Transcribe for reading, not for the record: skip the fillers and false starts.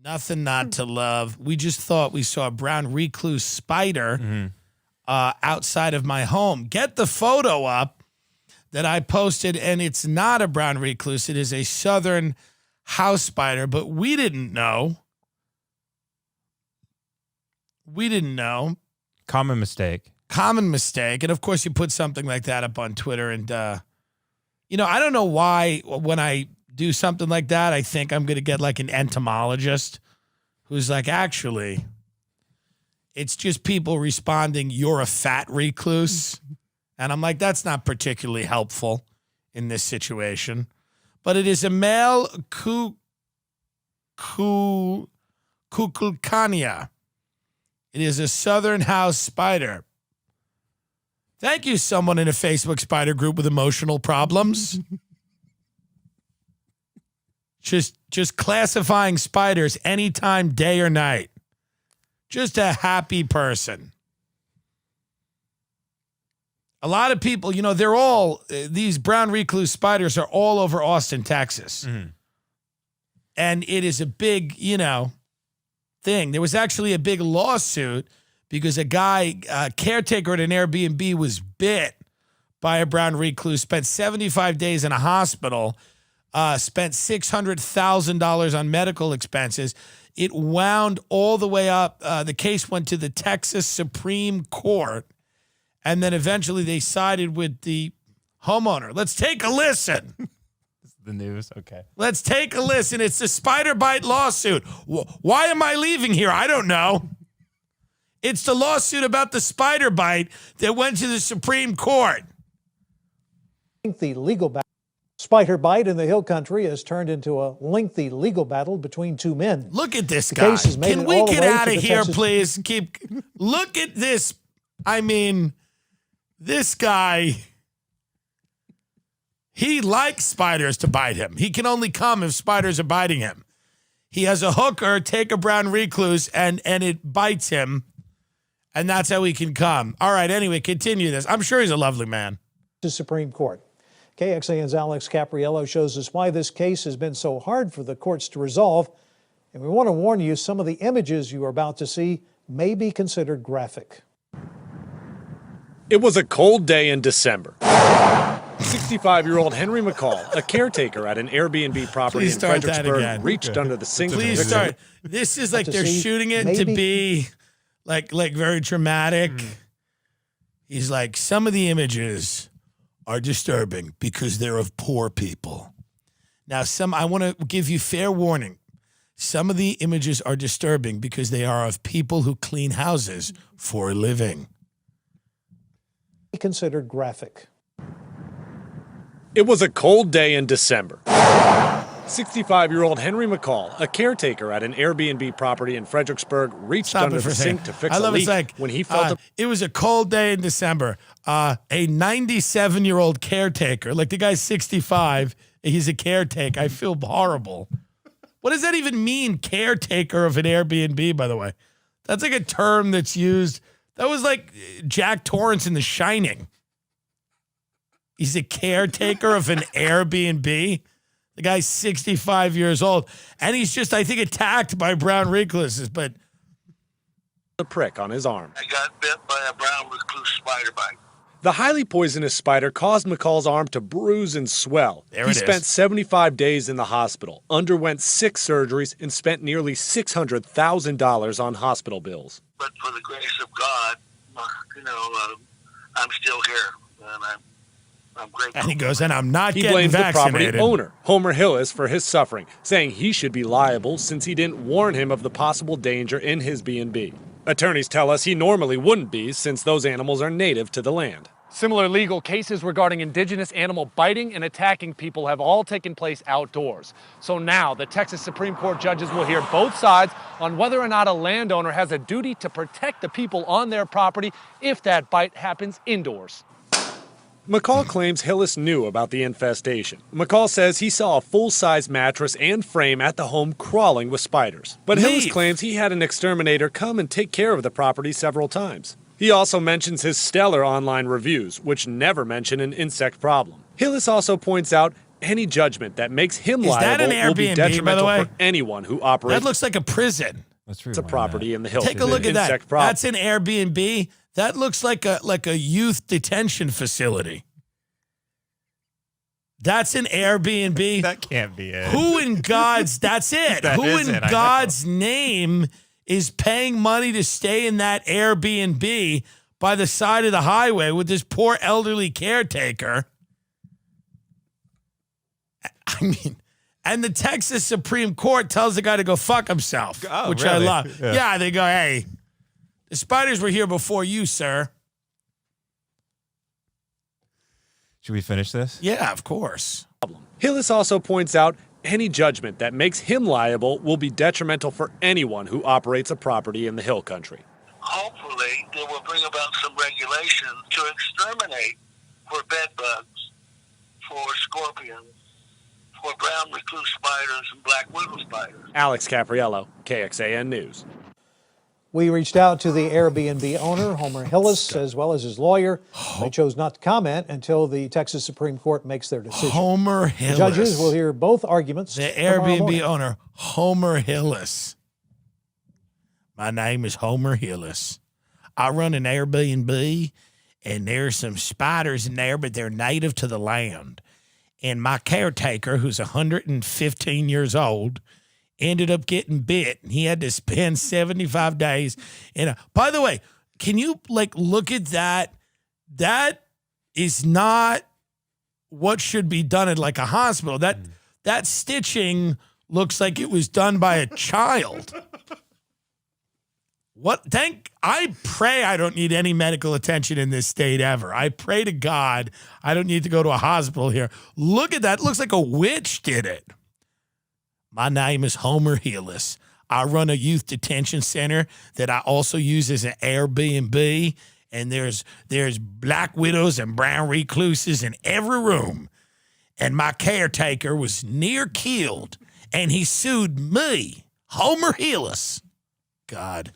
Nothing not to love. We just thought we saw a brown recluse spider outside of my home. Get the photo up that I posted, and it's not a brown recluse. It is a southern house spider, but we didn't know. We didn't know. Common mistake. Common mistake. And, of course, you put something like that up on Twitter. And, I don't know why when I do something like that, I think I'm going to get like an entomologist who's like, actually, it's just people responding, you're a fat recluse. And I'm like, that's not particularly helpful in this situation. But it is a male Kukulkania. It is a southern house spider. Thank you, someone in a Facebook spider group with emotional problems. Just classifying spiders anytime, day or night. Just a happy person. A lot of people, they're all, these brown recluse spiders are all over Austin, Texas. Mm-hmm. And it is a big, thing. There was actually a big lawsuit because a guy, caretaker at an Airbnb, was bit by a brown recluse, spent 75 days in a hospital, spent $600,000 on medical expenses. It wound all the way up. The case went to the Texas Supreme Court, and then eventually they sided with the homeowner. Let's take a listen. The news, okay. Let's take a listen. It's the spider bite lawsuit. Why am I leaving here? I don't know. It's the lawsuit about the spider bite that went to the Supreme Court. The legal battle. Spider bite in the Hill Country has turned into a lengthy legal battle between two men. Look at this guy. Can we get out of here, please? Look at this. I mean, this guy, he likes spiders to bite him. He can only come if spiders are biting him. He has a hooker take a brown recluse and it bites him, and that's how he can come. All right, anyway, continue this. I'm sure he's a lovely man. To Supreme Court. KXAN's Alex Capriello shows us why this case has been so hard for the courts to resolve. And we want to warn you, some of the images you are about to see may be considered graphic. It was a cold day in December. 65-year-old Henry McCall, a caretaker at an Airbnb property in Fredericksburg, reached under the sink. Please start. This is like they're shooting it to be like very dramatic. He's like, some of the images are disturbing because they're of poor people. Now, I want to give you fair warning. Some of the images are disturbing because they are of people who clean houses for a living. Considered graphic. It was a cold day in December. 65-year-old Henry McCall, a caretaker at an Airbnb property in Fredericksburg, reached under the sink to fix a leak when he felt it was a cold day in December. A 97-year-old caretaker, like the guy's 65, he's a caretaker. I feel horrible. What does that even mean, caretaker of an Airbnb, by the way? That's like a term that's used. That was like Jack Torrance in The Shining. He's a caretaker of an Airbnb. The guy's 65 years old, and he's just, I think, attacked by brown recluses, but a prick on his arm. I got bit by a brown recluse spider bite. The highly poisonous spider caused McCall's arm to bruise and swell. He spent 75 days in the hospital, underwent 6 surgeries, and spent nearly $600,000 on hospital bills. But for the grace of God, I'm still here, and I'm grateful. And he goes, and I'm not getting vaccinated. He blames the property owner, Homer Hillis, for his suffering, saying he should be liable since he didn't warn him of the possible danger in his B&B. Attorneys tell us he normally wouldn't be, since those animals are native to the land. Similar legal cases regarding indigenous animal biting and attacking people have all taken place outdoors. So now the Texas Supreme Court judges will hear both sides on whether or not a landowner has a duty to protect the people on their property if that bite happens indoors. McCall claims Hillis knew about the infestation. McCall says he saw a full-size mattress and frame at the home crawling with spiders. But Hillis claims he had an exterminator come and take care of the property several times. He also mentions his stellar online reviews, which never mention an insect problem. Hillis also points out any judgment that makes him Is that liable an will be Airbnb, by the detrimental way? for anyone who operates That looks like a prison. Let's a rewind property in the Hilton. Take a look at that. Insect problem. That's an Airbnb. That looks like a youth detention facility. That's an Airbnb. That can't be it. Who in God's, that's it. That Who is in it, I know. God's name is paying money to stay in that Airbnb by the side of the highway with this poor elderly caretaker? I mean, and the Texas Supreme Court tells the guy to go fuck himself, Oh, which I really? love. Yeah. Yeah, they go, hey, the spiders were here before you, sir. Should we finish this? Yeah, of course. Hillis also points out any judgment that makes him liable will be detrimental for anyone who operates a property in the Hill Country. Hopefully, they will bring about some regulations to exterminate for bed bugs, for scorpions, for brown recluse spiders and black widow spiders. Alex Capriello, KXAN News. We reached out to the Airbnb owner, Homer Hillis, as well as his lawyer. They chose not to comment until the Texas Supreme Court makes their decision. Homer Hillis. Judges will hear both arguments. The tomorrow Airbnb morning. owner, Homer Hillis. My name is Homer Hillis. I run an Airbnb, and there's some spiders in there, but they're native to the land. And my caretaker, who's 115 years old, ended up getting bit. He had to spend 75 days in a. By the way, can you look at that? That is not what should be done at a hospital. That stitching looks like it was done by a child. I pray I don't need any medical attention in this state ever. I pray to God I don't need to go to a hospital here. Look at that. It looks like a witch did it. My name is Homer Hillis. I run a youth detention center that I also use as an Airbnb. And there's black widows and brown recluses in every room. And my caretaker was near killed. And he sued me, Homer Hillis. God.